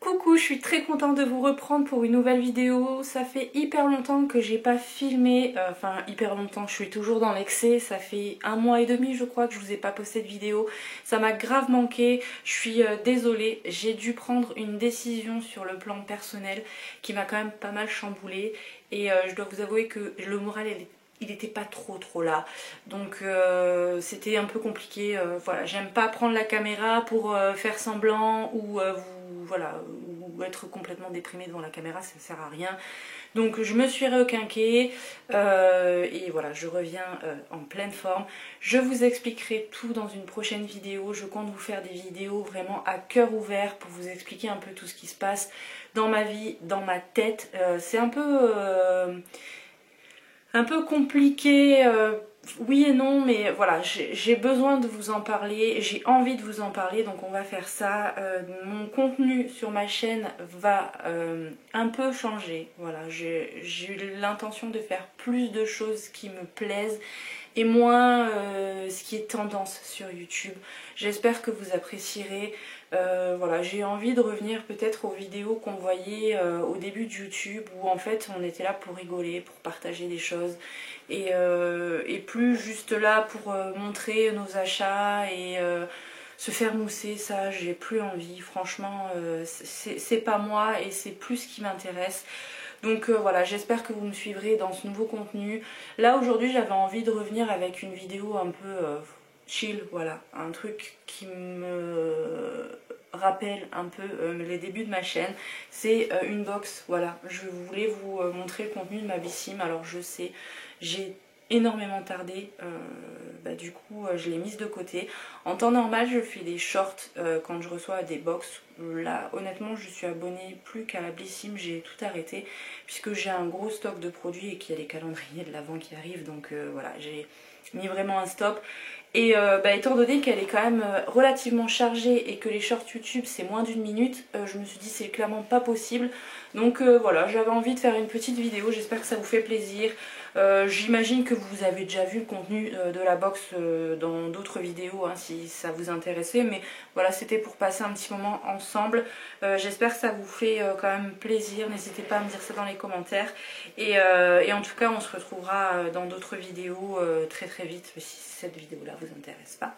Coucou, je suis très contente de vous reprendre pour une nouvelle vidéo. Ça fait hyper longtemps que j'ai pas filmé, enfin hyper longtemps, je suis toujours dans l'excès. Ça fait 1 mois et demi je crois que je vous ai pas posté de vidéo. Ça m'a grave manqué, je suis désolée. J'ai dû prendre une décision sur le plan personnel qui m'a quand même pas mal chamboulée. Et je dois vous avouer que le moral il était pas trop là, donc c'était un peu compliqué. Voilà, j'aime pas prendre la caméra pour faire semblant ou voilà, ou être complètement déprimée devant la caméra, ça sert à rien. Donc je me suis requinquée et voilà, je reviens en pleine forme. Je vous expliquerai tout dans une prochaine vidéo. Je compte vous faire des vidéos vraiment à cœur ouvert pour vous expliquer un peu tout ce qui se passe dans ma vie, dans ma tête. C'est un peu compliqué, oui et non, mais voilà, j'ai besoin de vous en parler, j'ai envie de vous en parler, donc on va faire ça. Mon contenu sur ma chaîne va un peu changer, voilà, j'ai eu l'intention de faire plus de choses qui me plaisent et moins ce qui est tendance sur YouTube. J'espère que vous apprécierez. Voilà, j'ai envie de revenir peut-être aux vidéos qu'on voyait au début de YouTube, où en fait on était là pour rigoler, pour partager des choses et plus juste là pour montrer nos achats et se faire mousser. Ça, j'ai plus envie, franchement, c'est pas moi et c'est plus ce qui m'intéresse. Donc voilà, j'espère que vous me suivrez dans ce nouveau contenu. Là aujourd'hui j'avais envie de revenir avec une vidéo un peu chill, voilà, un truc qui me rappelle un peu les débuts de ma chaîne. C'est une box, voilà, je voulais vous montrer le contenu de ma Bissim. Alors je sais, j'ai énormément tardé, du coup je l'ai mise de côté. En temps normal je fais des shorts quand je reçois des box. Là honnêtement je suis abonnée plus qu'à la Blissim, j'ai tout arrêté puisque j'ai un gros stock de produits et qu'il y a les calendriers de l'avant qui arrivent, donc voilà, j'ai mis vraiment un stop. Et étant donné qu'elle est quand même relativement chargée et que les shorts YouTube c'est moins d'1 minute, je me suis dit c'est clairement pas possible. Donc voilà, j'avais envie de faire une petite vidéo, j'espère que ça vous fait plaisir. J'imagine que vous avez déjà vu le contenu de la box dans d'autres vidéos hein, si ça vous intéressait, mais voilà, c'était pour passer un petit moment ensemble. J'espère que ça vous fait quand même plaisir, n'hésitez pas à me dire ça dans les commentaires. Et en tout cas on se retrouvera dans d'autres vidéos très vite si cette vidéo là vous intéresse pas.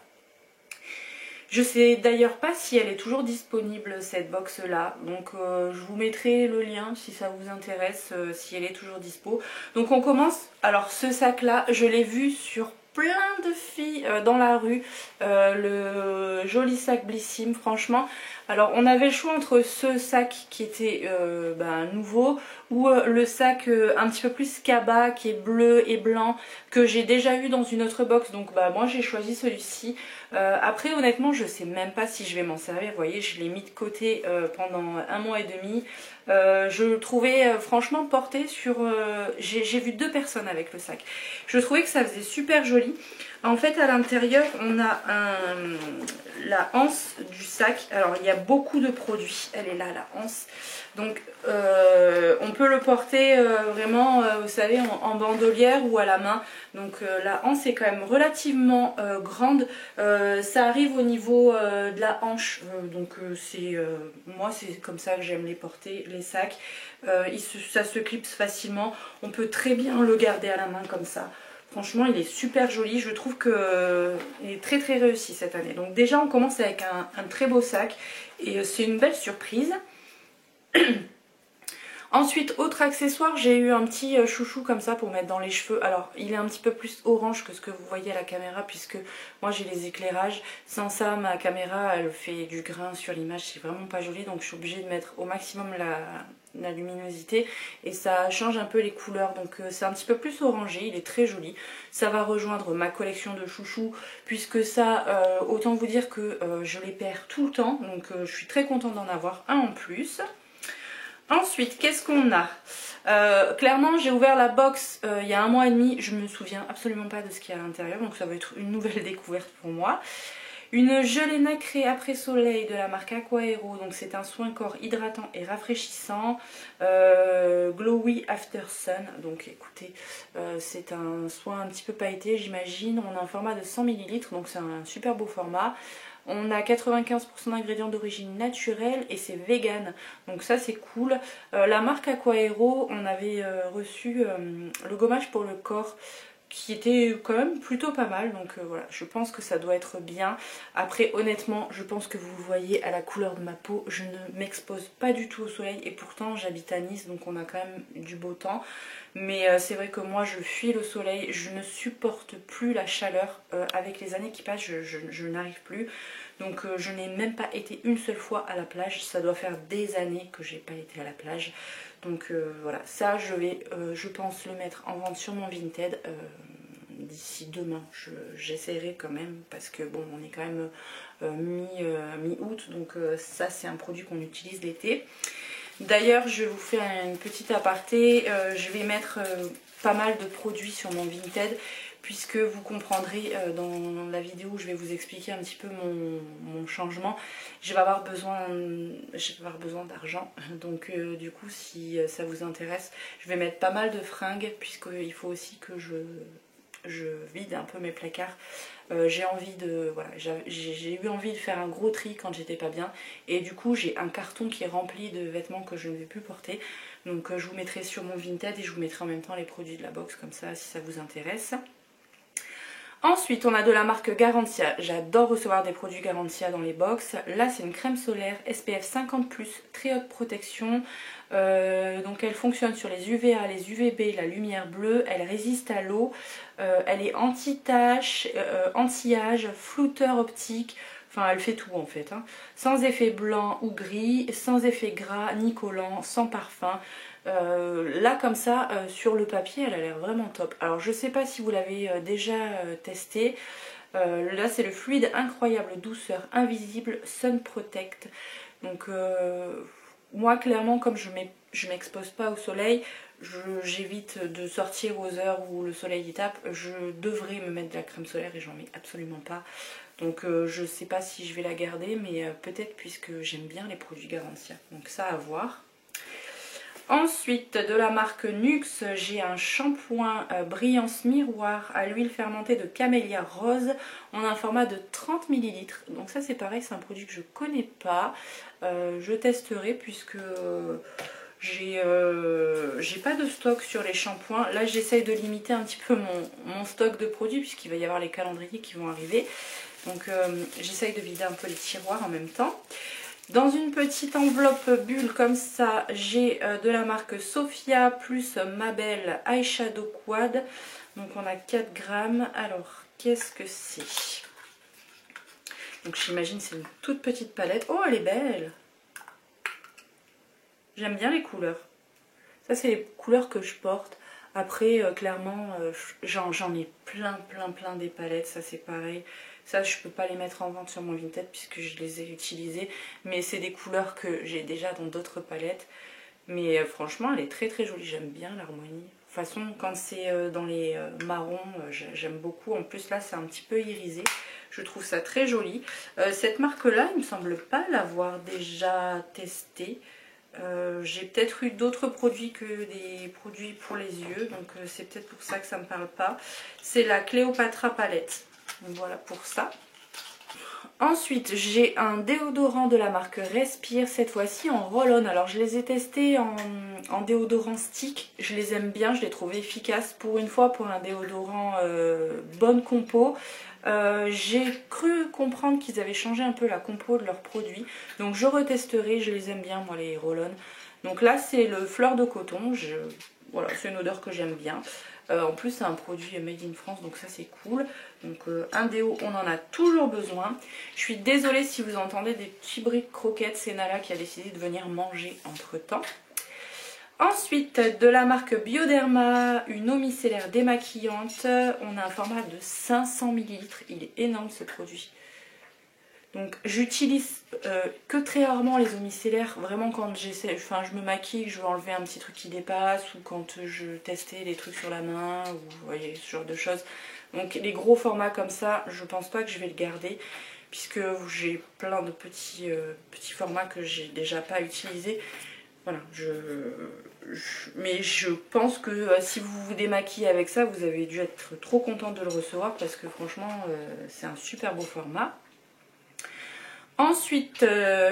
Je sais d'ailleurs pas si elle est toujours disponible cette box là, donc je vous mettrai le lien si ça vous intéresse, si elle est toujours dispo. Donc on commence. Alors ce sac là, je l'ai vu sur plein de filles dans la rue, le joli sac Blissim, franchement. Alors on avait le choix entre ce sac qui était nouveau ou le sac un petit peu plus cabas qui est bleu et blanc que j'ai déjà eu dans une autre box, donc moi j'ai choisi celui-ci. Après honnêtement je sais même pas si je vais m'en servir, vous voyez je l'ai mis de côté pendant 1 mois et demi. Je le trouvais franchement porté sur... j'ai vu 2 personnes avec le sac. Je trouvais que ça faisait super joli. En fait à l'intérieur on a la anse du sac. Alors il y a beaucoup de produits. Elle est là la anse. Donc on peut le porter vraiment vous savez en bandolière ou à la main. Donc la anse est quand même relativement grande. Ça arrive au niveau de la hanche. Donc moi c'est comme ça que j'aime les porter, les sacs. Ça se clipse facilement. On peut très bien le garder à la main comme ça. Franchement il est super joli, je trouve qu'il est très réussi cette année. Donc déjà on commence avec un très beau sac et c'est une belle surprise. Ensuite, autre accessoire, j'ai eu un petit chouchou comme ça pour mettre dans les cheveux. Alors, il est un petit peu plus orange que ce que vous voyez à la caméra puisque moi j'ai les éclairages. Sans ça, ma caméra, elle fait du grain sur l'image, c'est vraiment pas joli. Donc je suis obligée de mettre au maximum la luminosité et ça change un peu les couleurs. Donc c'est un petit peu plus orangé, il est très joli. Ça va rejoindre ma collection de chouchous puisque ça, autant vous dire que je les perds tout le temps. Donc je suis très contente d'en avoir un en plus. Ensuite, qu'est-ce qu'on a? Clairement, j'ai ouvert la box il y a 1 mois et demi. Je me souviens absolument pas de ce qu'il y a à l'intérieur. Donc ça va être une nouvelle découverte pour moi. Une gelée nacrée après soleil de la marque Aquaero. Donc c'est un soin corps hydratant et rafraîchissant. Glowy After Sun. Donc écoutez, c'est un soin un petit peu pailleté j'imagine. On a un format de 100 ml. Donc c'est un super beau format. On a 95% d'ingrédients d'origine naturelle et c'est vegan, donc ça c'est cool. La marque Aquaero, on avait reçu le gommage pour le corps qui était quand même plutôt pas mal, donc voilà, je pense que ça doit être bien. Après honnêtement, je pense que vous voyez à la couleur de ma peau, je ne m'expose pas du tout au soleil et pourtant j'habite à Nice, donc on a quand même du beau temps. Mais c'est vrai que moi je fuis le soleil, je ne supporte plus la chaleur, avec les années qui passent je n'arrive plus. Donc je n'ai même pas été une seule fois à la plage, ça doit faire des années que j'ai pas été à la plage. Donc voilà, ça je vais, je pense le mettre en vente sur mon Vinted d'ici demain. J'essaierai quand même parce que bon, on est quand même mi-août, donc ça c'est un produit qu'on utilise l'été. D'ailleurs, je vais vous faire une petite aparté, je vais mettre pas mal de produits sur mon Vinted puisque vous comprendrez dans la vidéo où je vais vous expliquer un petit peu mon changement. Je vais avoir besoin d'argent, donc du coup si ça vous intéresse, je vais mettre pas mal de fringues puisqu'il faut aussi que je vide un peu mes placards. J'ai eu envie de faire un gros tri quand j'étais pas bien et du coup j'ai un carton qui est rempli de vêtements que je ne vais plus porter, donc je vous mettrai sur mon Vinted et je vous mettrai en même temps les produits de la box comme ça si ça vous intéresse. Ensuite, on a de la marque Garantia. J'adore recevoir des produits Garantia dans les box. Là, c'est une crème solaire SPF 50+, très haute protection. Donc, elle fonctionne sur les UVA, les UVB, la lumière bleue. Elle résiste à l'eau. Elle est anti-tache, anti-âge, flouteur optique. Enfin, elle fait tout en fait. Hein. Sans effet blanc ou gris, sans effet gras ni collant, sans parfum. Là comme ça sur le papier elle a l'air vraiment top. Alors je sais pas si vous l'avez déjà testé. Là c'est le fluide incroyable douceur invisible Sun Protect. Donc moi clairement comme je m'expose pas au soleil, j'évite de sortir aux heures où le soleil y tape. Je devrais me mettre de la crème solaire et j'en mets absolument pas. Donc je sais pas si je vais la garder, mais peut-être puisque j'aime bien les produits Garantia. Donc ça à voir. Ensuite, de la marque Nux, j'ai un shampoing Brillance Miroir à l'huile fermentée de camélia rose. On a un format de 30 ml. Donc ça c'est pareil, c'est un produit que je connais pas. Je testerai puisque j'ai pas de stock sur les shampoings. Là j'essaye de limiter un petit peu mon stock de produits puisqu'il va y avoir les calendriers qui vont arriver. Donc j'essaye de vider un peu les tiroirs en même temps. Dans une petite enveloppe bulle comme ça, j'ai de la marque Sophia plus Mabel Eyeshadow Quad. Donc on a 4 grammes. Alors, qu'est-ce que c'est? Donc j'imagine c'est une toute petite palette. Oh, elle est belle! J'aime bien les couleurs. Ça, c'est les couleurs que je porte. Après, clairement, j'en ai plein des palettes. Ça, c'est pareil. Ça, je peux pas les mettre en vente sur mon Vinted puisque je les ai utilisées. Mais c'est des couleurs que j'ai déjà dans d'autres palettes. Mais franchement, elle est très jolie. J'aime bien l'harmonie. De toute façon, quand c'est dans les marrons, j'aime beaucoup. En plus, là, c'est un petit peu irisé. Je trouve ça très joli. Cette marque-là, il me semble pas l'avoir déjà testée. J'ai peut-être eu d'autres produits que des produits pour les yeux. Donc, c'est peut-être pour ça que ça me parle pas. C'est la Cléopatra palette. Donc voilà pour ça. Ensuite, j'ai un déodorant de la marque Respire, cette fois-ci en roll-on. Alors, je les ai testés en déodorant stick. Je les aime bien, je les trouve efficaces. Pour une fois, pour un déodorant bonne compo. J'ai cru comprendre qu'ils avaient changé un peu la compo de leurs produits. Donc, je retesterai, je les aime bien, moi, les roll-on. Donc là, c'est le fleur de coton. Voilà, c'est une odeur que j'aime bien. En plus c'est un produit made in France, donc ça c'est cool. Donc un déo, on en a toujours besoin. Je suis désolée si vous entendez des petits bruits de croquettes, c'est Nala qui a décidé de venir manger entre temps. Ensuite, de la marque Bioderma, une eau micellaire démaquillante. On a un format de 500 ml, il est énorme ce produit. Donc j'utilise que très rarement les eaux micellaires, vraiment quand j'essaie, enfin je me maquille, je veux enlever un petit truc qui dépasse, ou quand je testais les trucs sur la main, ou vous voyez ce genre de choses. Donc les gros formats comme ça, je pense pas que je vais le garder, puisque j'ai plein de petits formats que j'ai déjà pas utilisés. Voilà, mais je pense que si vous vous démaquillez avec ça, vous avez dû être trop content de le recevoir, parce que franchement c'est un super beau format. Ensuite,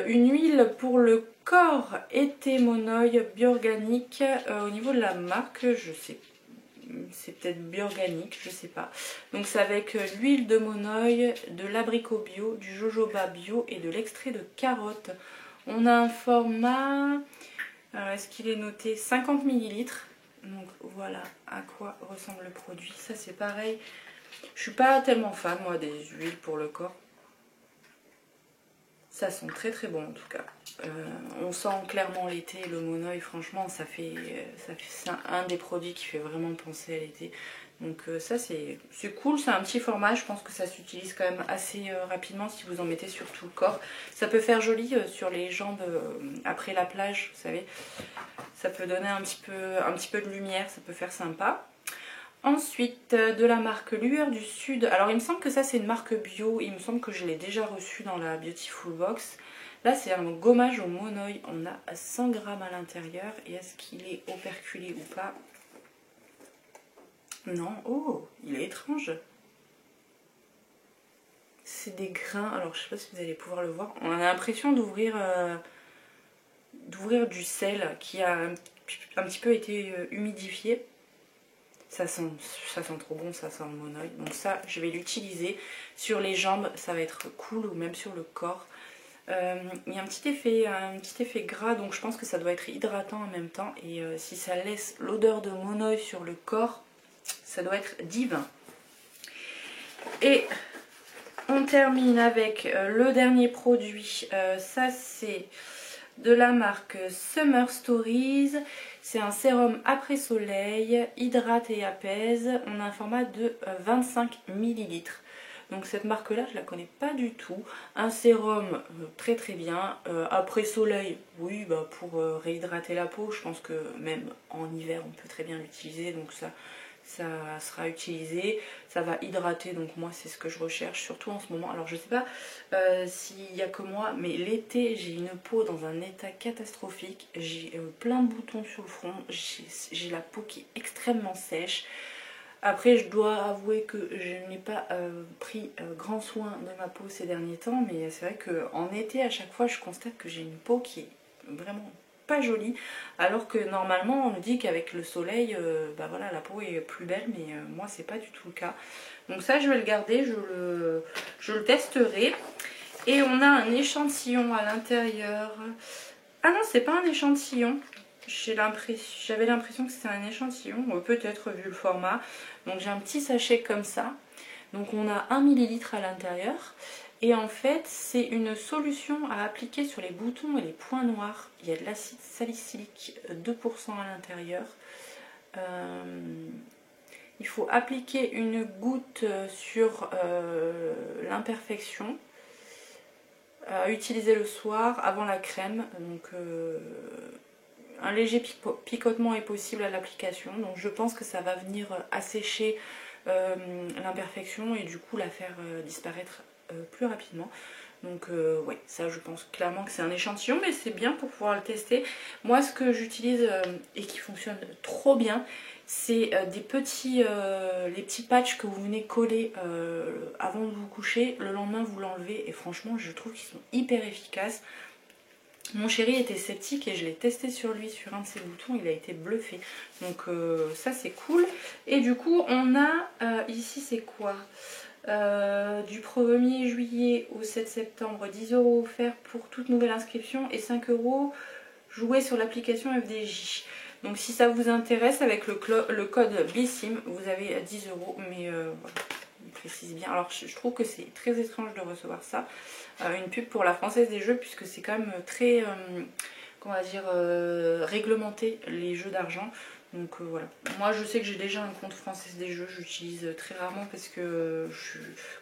une huile pour le corps été Monoï Biorganique. Au niveau de la marque, je sais, c'est peut-être Biorganique, je sais pas. Donc c'est avec l'huile de Monoï, de l'abricot bio, du jojoba bio et de l'extrait de carotte. On a un format, est-ce qu'il est noté 50 ml. Donc voilà à quoi ressemble le produit. Ça c'est pareil. Je suis pas tellement fan moi des huiles pour le corps. Ça sent très très bon en tout cas. On sent clairement l'été, le Monoï, franchement c'est un des produits qui fait vraiment penser à l'été. Donc ça c'est cool, c'est un petit format, je pense que ça s'utilise quand même assez rapidement si vous en mettez sur tout le corps. Ça peut faire joli sur les jambes après la plage, vous savez. Ça peut donner un petit peu de lumière, ça peut faire sympa. Ensuite, de la marque Lueur du Sud. Alors, il me semble que ça, c'est une marque bio. Il me semble que je l'ai déjà reçu dans la Beautiful Box. Là, c'est un gommage au Monoï. On a 100 grammes à l'intérieur. Et est-ce qu'il est operculé ou pas? Non. Oh, il est étrange. C'est des grains. Alors, je sais pas si vous allez pouvoir le voir. On a l'impression d'ouvrir du sel qui a un petit peu été humidifié. Ça sent trop bon, ça sent le Monoï. Donc ça, je vais l'utiliser sur les jambes, ça va être cool, ou même sur le corps. Il y a un petit effet gras, donc je pense que ça doit être hydratant en même temps. Et si ça laisse l'odeur de Monoï sur le corps, ça doit être divin. Et on termine avec le dernier produit. Ça, c'est de la marque Summer Stories. C'est un sérum après soleil, hydrate et apaise. On a un format de 25 ml. Donc cette marque là je la connais pas du tout. Un sérum très très bien. Après soleil, oui, bah pour réhydrater la peau, je pense que même en hiver on peut très bien l'utiliser. Donc ça sera utilisé, ça va hydrater, donc moi c'est ce que je recherche surtout en ce moment. Alors je sais pas s'il y a que moi, mais l'été j'ai une peau dans un état catastrophique, j'ai plein de boutons sur le front, j'ai la peau qui est extrêmement sèche. Après je dois avouer que je n'ai pas pris grand soin de ma peau ces derniers temps, mais c'est vrai qu'en été à chaque fois je constate que j'ai une peau qui est vraiment pas jolie, alors que normalement on nous dit qu'avec le soleil bah voilà, la peau est plus belle, mais moi c'est pas du tout le cas. Donc ça je vais le garder, je le testerai. Et on a un échantillon à l'intérieur. Ah non, c'est pas un échantillon, j'avais l'impression que c'était un échantillon, peut-être vu le format. Donc j'ai un petit sachet comme ça, donc on a 1 ml à l'intérieur. Et en fait, c'est une solution à appliquer sur les boutons et les points noirs. Il y a de l'acide salicylique 2% à l'intérieur. Il faut appliquer une goutte sur l'imperfection. Utiliser le soir avant la crème. Donc un léger picotement est possible à l'application. Donc je pense que ça va venir assécher l'imperfection et du coup la faire disparaître plus rapidement. Donc ouais, ça je pense clairement que c'est un échantillon, mais c'est bien pour pouvoir le tester. Moi ce que j'utilise et qui fonctionne trop bien, c'est les petits patchs que vous venez coller avant de vous coucher. Le lendemain vous l'enlevez et franchement je trouve qu'ils sont hyper efficaces. Mon chéri était sceptique et je l'ai testé sur lui, sur un de ses boutons, il a été bluffé. Donc ça c'est cool. Et du coup on a ici c'est quoi du 1er juillet au 7 septembre, 10 € offerts pour toute nouvelle inscription et 5 € joués sur l'application FDJ. Donc si ça vous intéresse, avec le code BISSIM, vous avez 10 €, mais voilà, il précise bien. Alors je trouve que c'est très étrange de recevoir ça, une pub pour la Française des Jeux, puisque c'est quand même très, comment on va dire, réglementé les jeux d'argent. Donc voilà, moi je sais que j'ai déjà un compte Française des Jeux, j'utilise très rarement parce que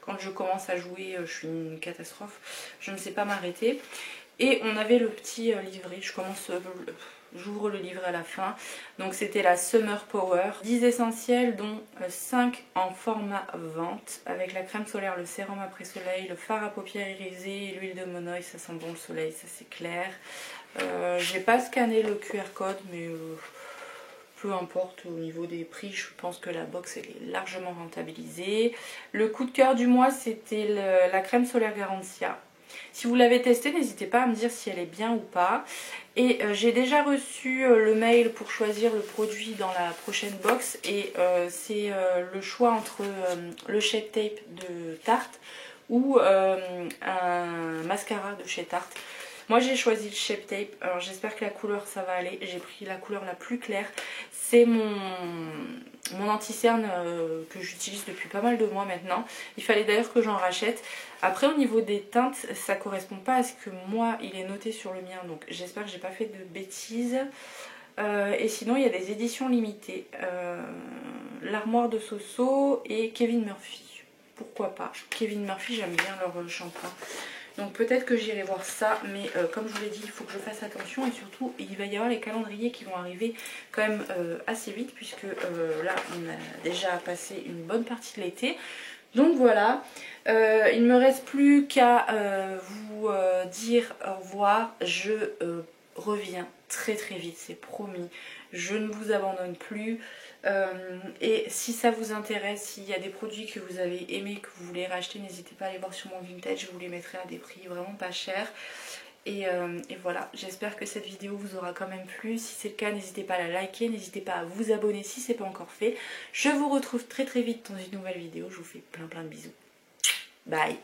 quand je commence à jouer, je suis une catastrophe, je ne sais pas m'arrêter. Et on avait le petit livret, j'ouvre le livret à la fin. Donc c'était la Summer Power, 10 essentiels dont 5 en format vente, avec la crème solaire, le sérum après soleil, le fard à paupières irisé et l'huile de Monoï. Ça sent bon le soleil, ça c'est clair. J'ai pas scanné le QR code, mais peu importe, au niveau des prix, je pense que la box elle est largement rentabilisée. Le coup de cœur du mois, c'était la crème solaire Garantia. Si vous l'avez testé, n'hésitez pas à me dire si elle est bien ou pas. Et j'ai déjà reçu le mail pour choisir le produit dans la prochaine box. Et c'est le choix entre le Shape Tape de Tarte ou un mascara de chez Tarte. Moi j'ai choisi le Shape Tape, alors j'espère que la couleur ça va aller, j'ai pris la couleur la plus claire. C'est mon anti-cerne que j'utilise depuis pas mal de mois maintenant. Il fallait d'ailleurs que j'en rachète. Après au niveau des teintes, ça correspond pas à ce que moi il est noté sur le mien, donc j'espère que j'ai pas fait de bêtises. Et sinon il y a des éditions limitées, l'armoire de Soso et Kevin Murphy. Pourquoi pas, Kevin Murphy j'aime bien leur shampoing. Donc peut-être que j'irai voir ça, mais comme je vous l'ai dit, il faut que je fasse attention. Et surtout, il va y avoir les calendriers qui vont arriver quand même assez vite, puisque là, on a déjà passé une bonne partie de l'été. Donc voilà, il ne me reste plus qu'à vous dire au revoir. Je reviens très très vite, c'est promis. Je ne vous abandonne plus. Et si ça vous intéresse, s'il y a des produits que vous avez aimés, que vous voulez racheter, n'hésitez pas à aller voir sur mon Vinted, je vous les mettrai à des prix vraiment pas chers. Et voilà, j'espère que cette vidéo vous aura quand même plu. Si c'est le cas, n'hésitez pas à la liker, n'hésitez pas à vous abonner si ce n'est pas encore fait. Je vous retrouve très très vite dans une nouvelle vidéo, je vous fais plein de bisous. Bye.